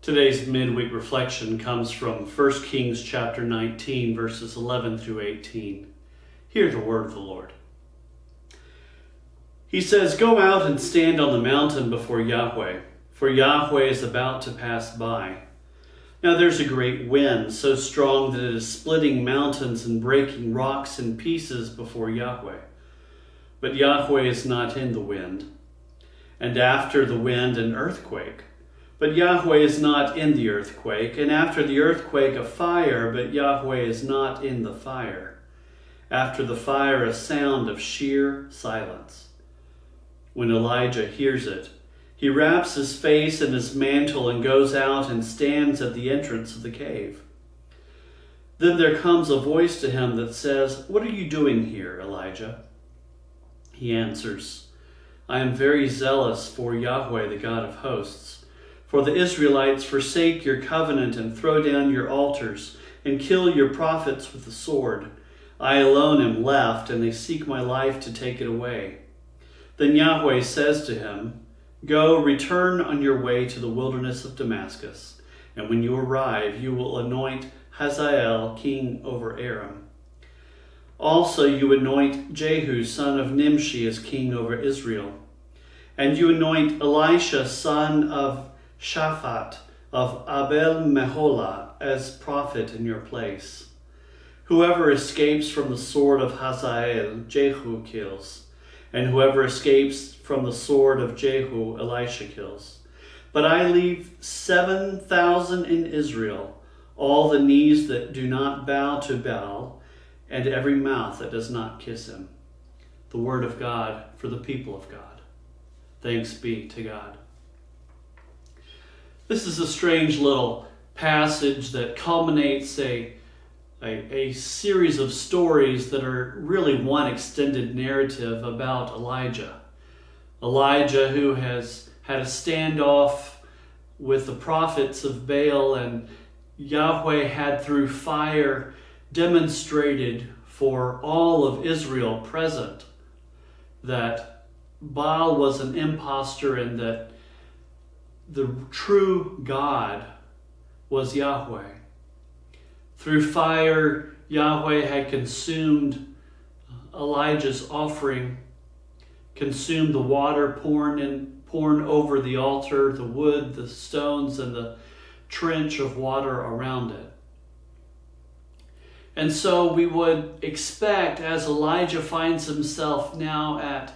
Today's midweek reflection comes from 1 Kings chapter 19, verses 11 through 18. Hear the word of the Lord. He says, "Go out and stand on the mountain before Yahweh, for Yahweh is about to pass by. Now there's a great wind, so strong that it is splitting mountains and breaking rocks in pieces before Yahweh. But Yahweh is not in the wind. And after the wind, an earthquake. But Yahweh is not in the earthquake, and after the earthquake a fire, but Yahweh is not in the fire. After the fire a sound of sheer silence. When Elijah hears it, he wraps his face in his mantle and goes out and stands at the entrance of the cave. Then there comes a voice to him that says, 'What are you doing here, Elijah?' He answers, 'I am very zealous for Yahweh, the God of hosts. For the Israelites forsake your covenant and throw down your altars and kill your prophets with the sword. I alone am left, and they seek my life to take it away.' Then Yahweh says to him, 'Go, return on your way to the wilderness of Damascus, and when you arrive, you will anoint Hazael king over Aram. Also you anoint Jehu son of Nimshi as king over Israel. And you anoint Elisha son of Shaphat of Abel Meholah as prophet in your place. Whoever escapes from the sword of Hazael, Jehu kills, and whoever escapes from the sword of Jehu, Elisha kills. But I leave 7,000 in Israel, all the knees that do not bow to Baal, and every mouth that does not kiss him.'" The word of God for the people of God. Thanks be to God. This is a strange little passage that culminates a series of stories that are really one extended narrative about Elijah. Elijah, who has had a standoff with the prophets of Baal, and Yahweh had through fire demonstrated for all of Israel present that Baal was an impostor and that the true God was Yahweh. Through fire, Yahweh had consumed Elijah's offering, consumed the water poured over the altar, the wood, the stones, and the trench of water around it. And so we would expect, as Elijah finds himself now at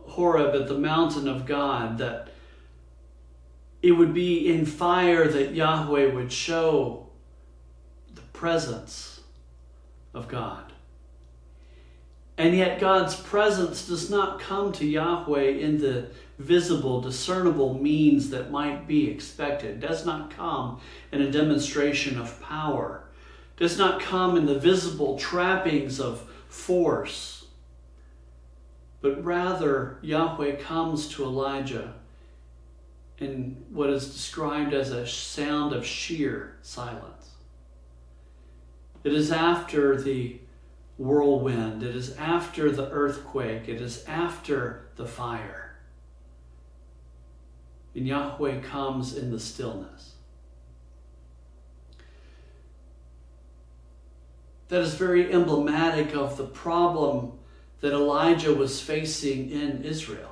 Horeb, at the mountain of God, that it would be in fire that Yahweh would show the presence of God. And yet God's presence does not come to Yahweh in the visible, discernible means that might be expected. It does not come in a demonstration of power. It does not come in the visible trappings of force. But rather, Yahweh comes to Elijah in what is described as a sound of sheer silence. It is after the whirlwind, it is after the earthquake, it is after the fire. And Yahweh comes in the stillness. That is very emblematic of the problem that Elijah was facing in Israel.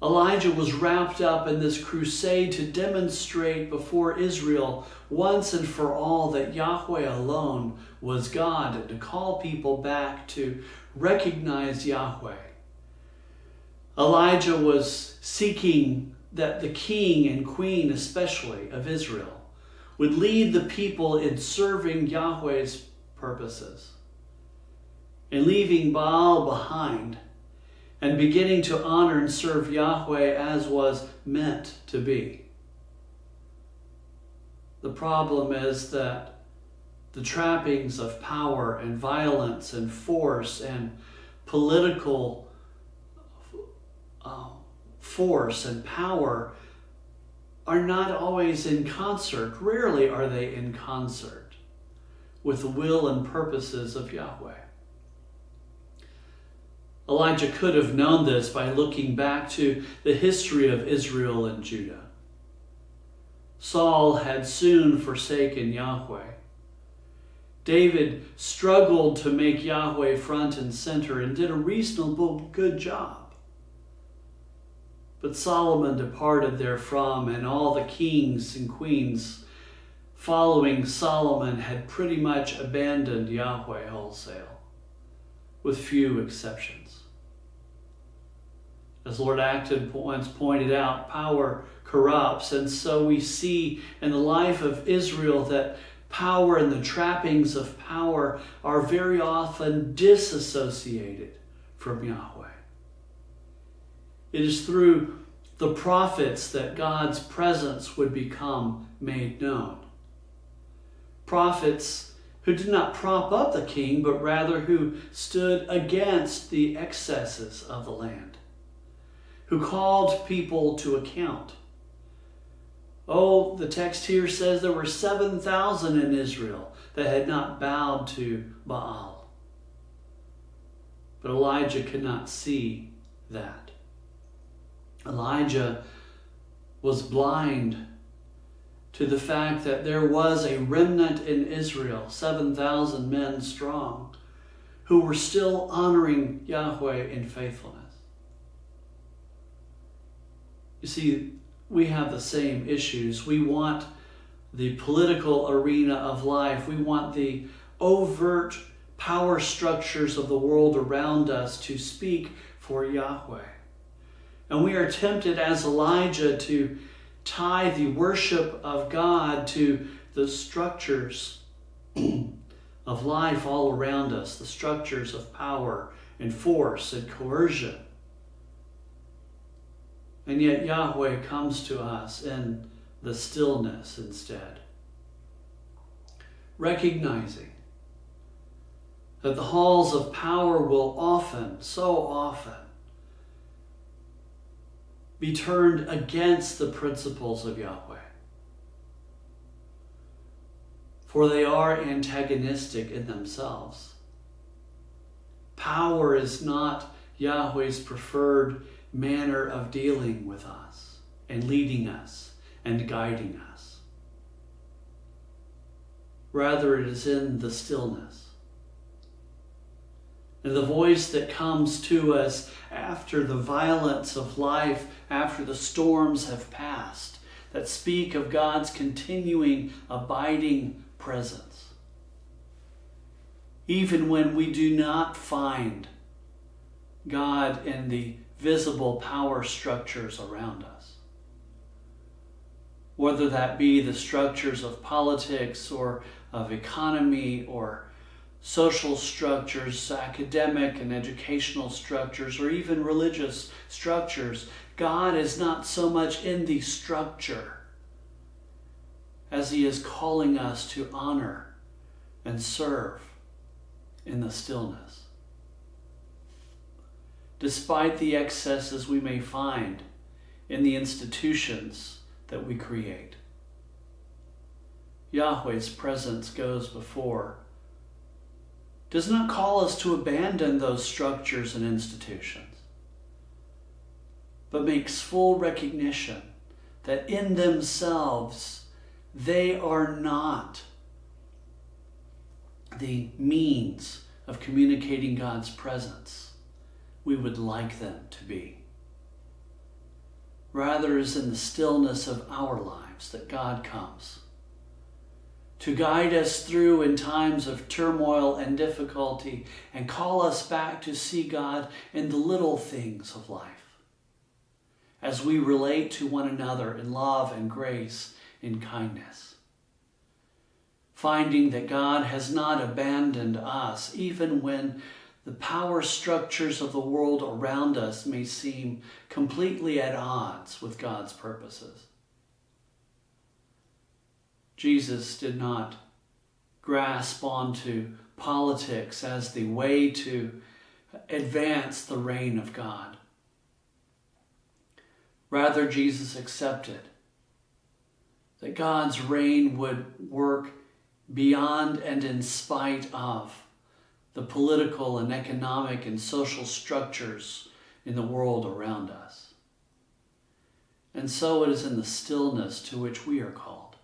Elijah was wrapped up in this crusade to demonstrate before Israel once and for all that Yahweh alone was God, and to call people back to recognize Yahweh. Elijah was seeking that the king and queen, especially of Israel, would lead the people in serving Yahweh's purposes and leaving Baal behind, and beginning to honor and serve Yahweh as was meant to be. The problem is that the trappings of power and violence and force and political force and power are not always in concert. Rarely are they in concert with the will and purposes of Yahweh. Elijah could have known this by looking back to the history of Israel and Judah. Saul had soon forsaken Yahweh. David struggled to make Yahweh front and center and did a reasonable good job. But Solomon departed therefrom, and all the kings and queens following Solomon had pretty much abandoned Yahweh wholesale, with few exceptions. As Lord Acton once pointed out, power corrupts, and so we see in the life of Israel that power and the trappings of power are very often disassociated from Yahweh. It is through the prophets that God's presence would become made known. Prophets who did not prop up the king, but rather who stood against the excesses of the land, who called people to account. Oh, the text here says there were 7,000 in Israel that had not bowed to Baal. But Elijah could not see that. Elijah was blind to the fact that there was a remnant in Israel, 7,000 men strong, who were still honoring Yahweh in faithfulness. You see, we have the same issues. We want the political arena of life. We want the overt power structures of the world around us to speak for Yahweh. And we are tempted as Elijah to tie the worship of God to the structures of life all around us, the structures of power and force and coercion. And yet Yahweh comes to us in the stillness instead, recognizing that the halls of power will often, so often, be turned against the principles of Yahweh. For they are antagonistic in themselves. Power is not Yahweh's preferred manner of dealing with us and leading us and guiding us. Rather, it is in the stillness. And the voice that comes to us after the violence of life, after the storms have passed, that speak of God's continuing, abiding presence. Even when we do not find God in the visible power structures around us, whether that be the structures of politics or of economy or social structures, academic and educational structures, or even religious structures. God is not so much in the structure as He is calling us to honor and serve in the stillness. Despite the excesses we may find in the institutions that we create, Yahweh's presence goes before, does not call us to abandon those structures and institutions, but makes full recognition that in themselves they are not the means of communicating God's presence we would like them to be. Rather, it is in the stillness of our lives that God comes to guide us through in times of turmoil and difficulty and call us back to see God in the little things of life as we relate to one another in love and grace, in kindness. Finding that God has not abandoned us even when the power structures of the world around us may seem completely at odds with God's purposes. Jesus did not grasp onto politics as the way to advance the reign of God. Rather, Jesus accepted that God's reign would work beyond and in spite of the political and economic and social structures in the world around us. And so it is in the stillness to which we are called,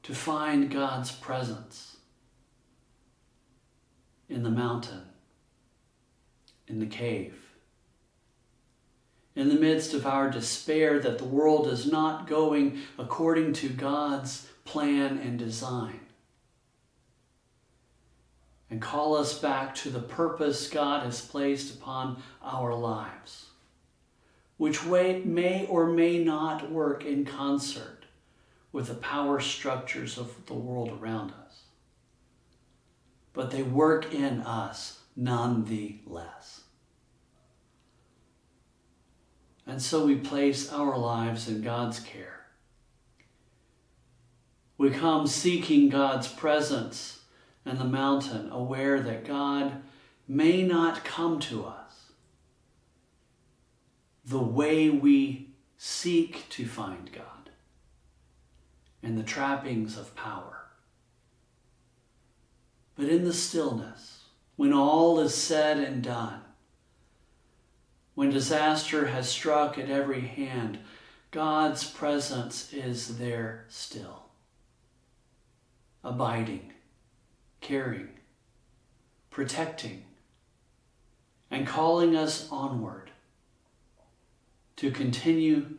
to find God's presence in the mountain, in the cave, in the midst of our despair that the world is not going according to God's plan and design. And call us back to the purpose God has placed upon our lives, which may or may not work in concert with the power structures of the world around us. But they work in us nonetheless. And so we place our lives in God's care. We come seeking God's presence and the mountain, aware that God may not come to us the way we seek to find God and the trappings of power. But in the stillness, when all is said and done, when disaster has struck at every hand, God's presence is there still, abiding, caring, protecting, and calling us onward to continue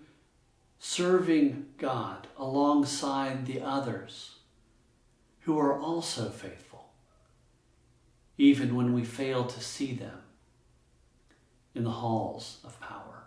serving God alongside the others who are also faithful, even when we fail to see them in the halls of power.